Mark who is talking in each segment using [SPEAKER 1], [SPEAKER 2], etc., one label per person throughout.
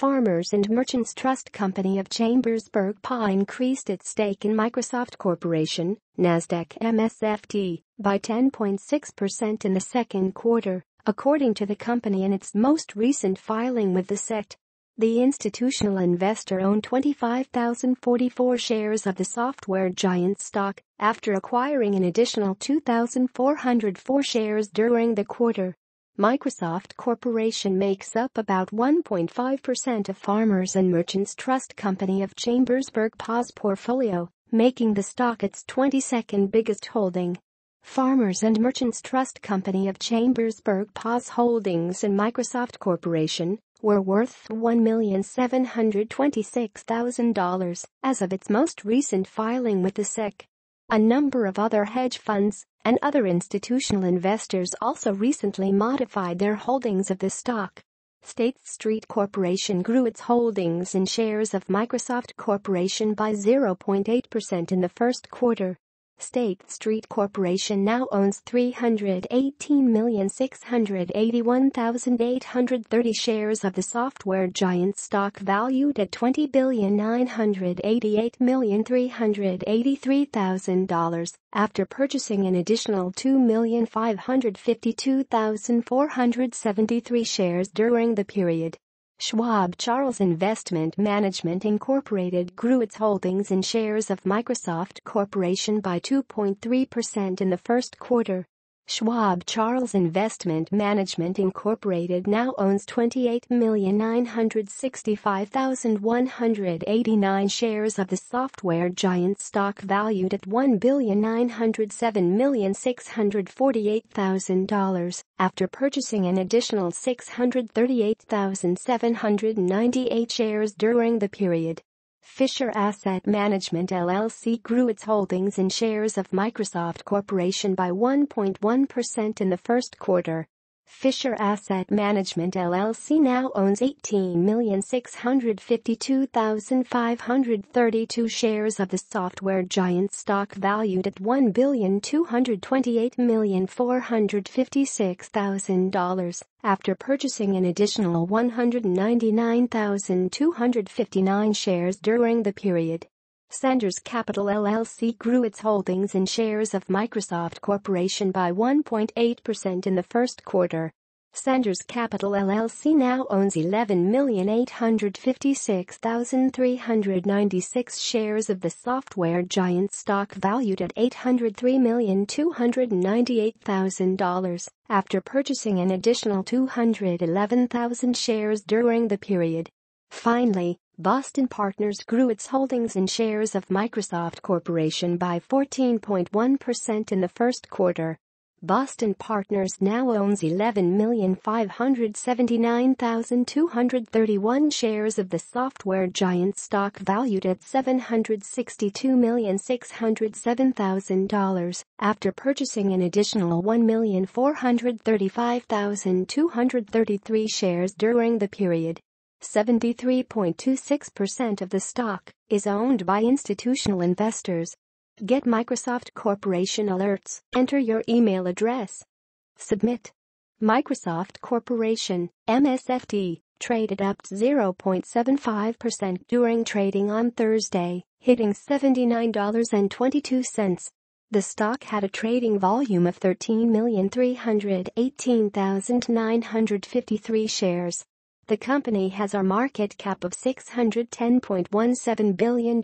[SPEAKER 1] Farmers and Merchants Trust Company of Chambersburg, PA increased its stake in Microsoft Corporation, Nasdaq MSFT, by 10.6% in the second quarter, according to the company in its most recent filing with the SEC. The institutional investor owned 25,044 shares of the software giant stock after acquiring an additional 2,404 shares during the quarter. Microsoft Corporation makes up about 1.5% of Farmers and Merchants Trust Company of Chambersburg, PA's portfolio, making the stock its 22nd biggest holding. Farmers and Merchants Trust Company of Chambersburg, PA's holdings in Microsoft Corporation were worth $1,726,000 as of its most recent filing with the SEC. A number of other hedge funds and other institutional investors also recently modified their holdings of the stock. State Street Corporation grew its holdings in shares of Microsoft Corporation by 0.8% in the first quarter. State Street Corporation now owns 318,681,830 shares of the software giant stock valued at $20,988,383,000 after purchasing an additional 2,552,473 shares during the period. Schwab Charles Investment Management Incorporated grew its holdings in shares of Microsoft Corporation by 2.3% in the first quarter. Schwab Charles Investment Management Incorporated now owns 28,965,189 shares of the software giant stock valued at $1,907,648,000 after purchasing an additional 638,798 shares during the period. Fisher Asset Management LLC grew its holdings in shares of Microsoft Corporation by 1.1% in the first quarter. Fisher Asset Management LLC now owns 18,652,532 shares of the software giant stock valued at $1,228,456,000 after purchasing an additional 199,259 shares during the period. Sanders Capital LLC grew its holdings in shares of Microsoft Corporation by 1.8% in the first quarter. Sanders Capital LLC now owns 11,856,396 shares of the software giant stock valued at $803,298,000 after purchasing an additional 211,000 shares during the period. Finally, Boston Partners grew its holdings in shares of Microsoft Corporation by 14.1% in the first quarter. Boston Partners now owns 11,579,231 shares of the software giant stock valued at $762,607,000 after purchasing an additional 1,435,233 shares during the period. 73.26% of the stock is owned by institutional investors. Get Microsoft Corporation alerts. Enter your email address. Submit. Microsoft Corporation, MSFT, traded up 0.75% during trading on Thursday, hitting $79.22. The stock had a trading volume of 13,318,953 shares. The company has a market cap of $610.17 billion,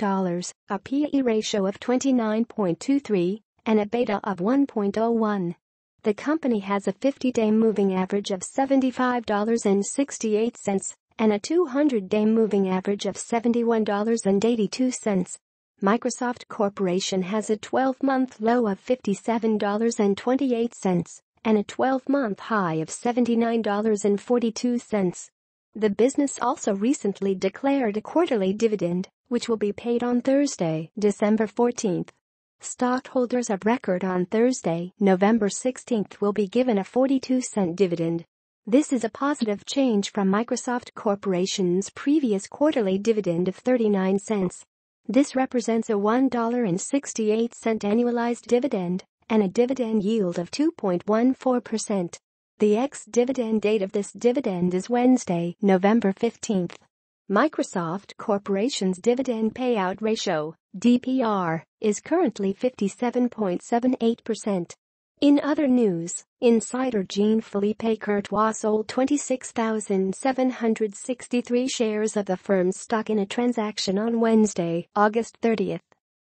[SPEAKER 1] a P/E ratio of 29.23, and a beta of 1.01. The company has a 50-day moving average of $75.68 and a 200-day moving average of $71.82. Microsoft Corporation has a 12-month low of $57.28 and a 12-month high of $79.42. The business also recently declared a quarterly dividend, which will be paid on Thursday, December 14th. Stockholders of record on Thursday, November 16th will be given a 42-cent dividend. This is a positive change from Microsoft Corporation's previous quarterly dividend of 39 cents. This represents a $1.68 annualized dividend and a dividend yield of 2.14%. The ex-dividend date of this dividend is Wednesday, November 15th. Microsoft Corporation's dividend payout ratio, DPR, is currently 57.78%. In other news, insider Jean-Philippe Courtois sold 26,763 shares of the firm's stock in a transaction on Wednesday, August 30th.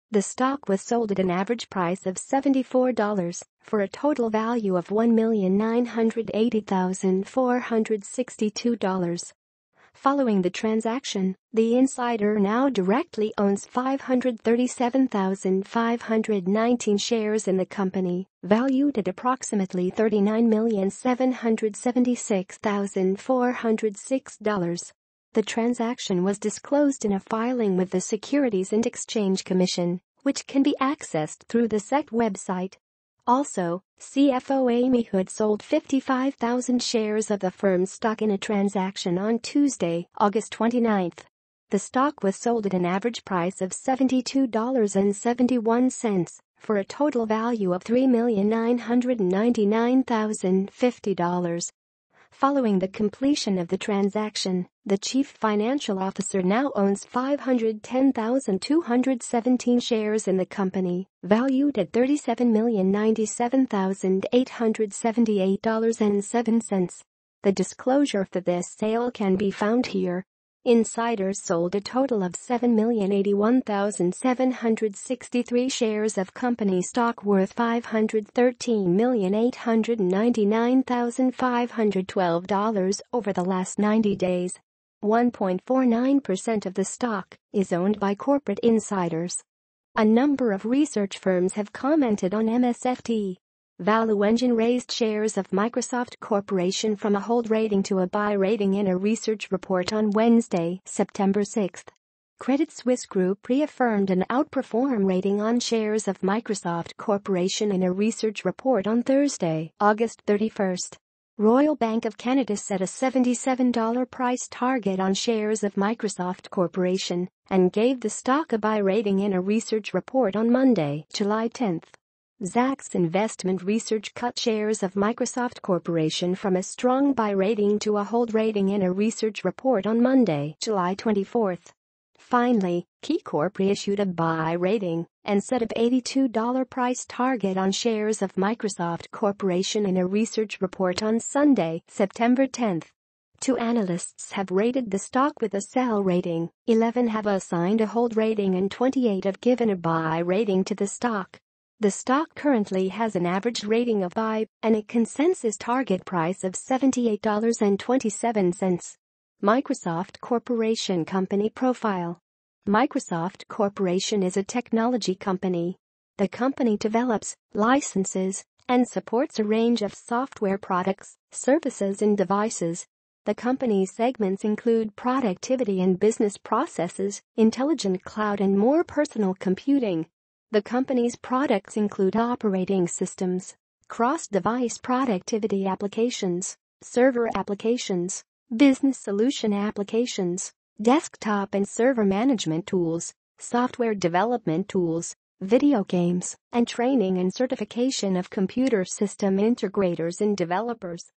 [SPEAKER 1] The stock was sold at an average price of $74 for a total value of $1,980,462. Following the transaction, the insider now directly owns 537,519 shares in the company, valued at approximately $39,776,406. The transaction was disclosed in a filing with the Securities and Exchange Commission, which can be accessed through the SEC website. Also, CFO Amy Hood sold 55,000 shares of the firm's stock in a transaction on Tuesday, August 29th. The stock was sold at an average price of $72.71 for a total value of $3,999,050. Following the completion of the transaction, the chief financial officer now owns 510,217 shares in the company, valued at $37,097,878.07. The disclosure for this sale can be found here. Insiders sold a total of 7,081,763 shares of company stock worth $513,899,512 over the last 90 days. 1.49% of the stock is owned by corporate insiders. A number of research firms have commented on MSFT. ValueEngine raised shares of Microsoft Corporation from a hold rating to a buy rating in a research report on Wednesday, September 6. Credit Suisse Group reaffirmed an outperform rating on shares of Microsoft Corporation in a research report on Thursday, August 31. Royal Bank of Canada set a $77 price target on shares of Microsoft Corporation and gave the stock a buy rating in a research report on Monday, July 10. Zacks Investment Research cut shares of Microsoft Corporation from a strong buy rating to a hold rating in a research report on Monday, July 24. Finally, KeyCorp reissued a buy rating and set an $82 price target on shares of Microsoft Corporation in a research report on Sunday, September 10. 2 analysts have rated the stock with a sell rating, 11 have assigned a hold rating, and 28 have given a buy rating to the stock. The stock currently has an average rating of buy and a consensus target price of $78.27. Microsoft Corporation Company Profile. Microsoft Corporation is a technology company. The company develops, licenses, and supports a range of software products, services, and devices. The company's segments include productivity and business processes, intelligent cloud, and more personal computing. The company's products include operating systems, cross-device productivity applications, server applications, business solution applications, desktop and server management tools, software development tools, video games, and training and certification of computer system integrators and developers.